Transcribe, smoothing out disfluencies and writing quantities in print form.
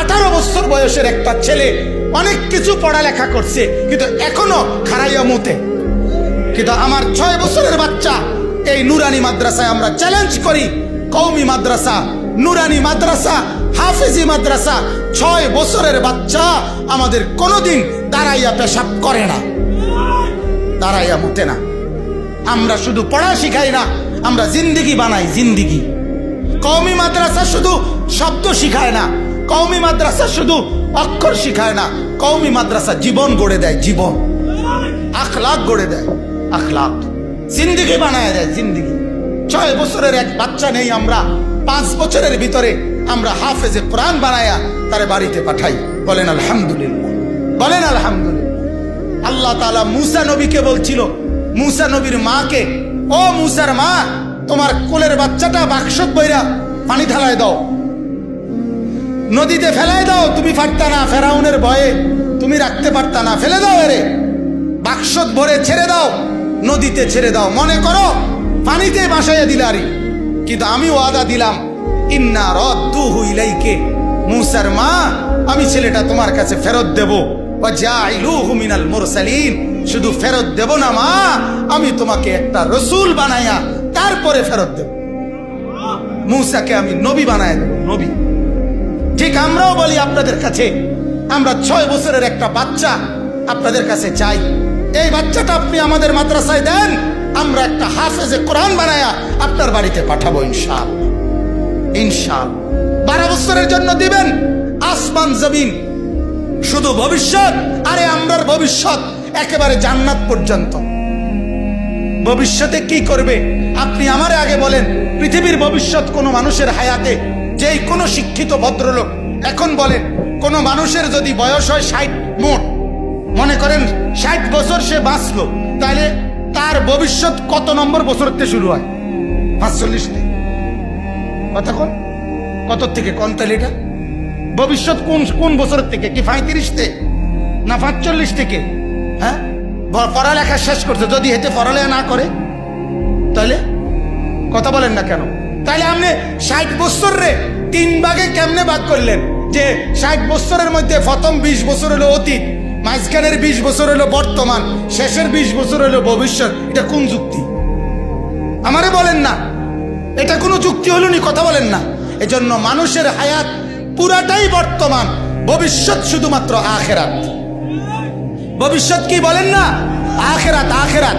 18 বছর বয়সের একটা ছেলে অনেক কিছু পড়ালেখা করছে, কিন্তু এখনো খারাইয়া মুতে। কিন্তু আমার 6 বছরের বাচ্চা এই নুরানি মাদ্রাসায় আমরা চ্যালেঞ্জ করি, কওমি মাদ্রাসা, নুরানি মাদ্রাসা, হাফেজি মাদ্রাসা, 6 বছরের বাচ্চা আমাদের কোনোদিন দাঁড়াইয়া পেশাব করে না, দাঁড়াইয়া মুতে না। আমরা শুধু পড়া শিখাই না, আমরা জিন্দিগি বানাই, জিন্দিগি। কওমি মাদ্রাসা শুধু শব্দ শিখায় না, কওমি মাদ্রাসা শুধু অক্ষর শিখায় না, কওমি মাদ্রাসা জীবন গড়ে দেয়, জীবন, আখলাক গড়ে দেয়, আখলাক, জিন্দিগি বানায় দেয়, জিন্দিগি। 6 বছরের এক বাচ্চা নেই আমরা 5 বছরের ভিতরে আমরা হাফেজে কোরআন বানায়া তারে বাড়িতে পাঠাই। বলেন আলহামদুলিল্লাহ, বলেন আলহামদুলিল্লাহ। আল্লাহ তাআলা মুসা নবীকে বলছিল, মুসা নবীর মাকে, ও মুসার মা, তোমার কোলের বাচ্চাটা বাক্সত বইরা পানি ঢালায় দাও, নদীতে ফেলায় দাও। তুমি পারতা না, ফেরাউনের ভয়ে তুমি রাখতে পারতা না, ফেলে দাও, এরে বাক্সত ভরে ছেড়ে দাও, নদীতে ছেড়ে দাও। মনে করো পানিতে ভাসাইয়া দিলারি, কিন্তু আমি ওয়াদা দিলাম, ইন্না রাদ্দুহু ইলাইকে, মুসার মা, আমি ছেলেটা তোমার কাছে ফেরত দেব। ওয়া জাইলুহু মিনাল মুরসালিন, শুধু ফেরত দেব না মা, আমি তোমাকে একটা রসুল বানায়া তারপরে ফেরত দেব। মুসাকে আমি নবী বানায় দেব, নবী। ঠিক আমরাও বলি আপনাদের কাছে, আমরা 6 বছরের একটা বাচ্চা আপনাদের কাছে চাই, এই বাচ্চাটা আপনি আমাদের মাদ্রাসায় দেন, আমরা একটা হাফেজে কোরআন বানায়া আপনার বাড়িতে পাঠাবো ইনশাআল্লাহ, ইনশাআল্লাহ। 12 বছরের জন্য দিবেন, আসমান জমিন, শুধু ভবিষ্যৎ। আরে আমরার ভবিষ্যৎ একেবারে জান্নাত পর্যন্ত। ভবিষ্যতে কি করবে আপনি আমারে আগে বলেন। পৃথিবীর ভবিষ্যৎ কোন মানুষের হায়াতে, যেই কোনো শিক্ষিত ভদ্রলোক এখন বলেন, কোন মানুষের যদি বয়স হয় 60 মোট, মনে করেন 60 বছর সে বাঁচলো, তাহলে তার ভবিষ্যৎ কত নম্বর বছরতে শুরু হয়? 45 থেকে। কথা কোন কত থেকে কোন? তাহলে এটা ভবিষ্যৎ কোন কোন বছরের থেকে? কি 35 থেকে না 45 থেকে? হ্যাঁ, পড়ালেখা শেষ করছে, যদি হেঁটে পড়ালেখা না করে তাহলে কথা বলেন না কেন? তাহলে আপনি 60 বছর রে 3 ভাগে কেমনে ভাগ করলেন? যে 60 বছরের মধ্যে প্রথম 20 বছর হলো অতীত, মাঝখানের 20 বছর হলো বর্তমান, শেষের 20 বছর হলো ভবিষ্যৎ। এটা কোন যুক্তি? আমারে বলেন না, এটা কোনো যুক্তি হলো নি? কথা বলেন না। এজন্য মানুষের হায়াত পুরাটাই বর্তমান, ভবিষ্যৎ শুধুমাত্র আখিরাত। ভবিষ্যৎ কি বলেন না? আখিরাত, আখিরাত।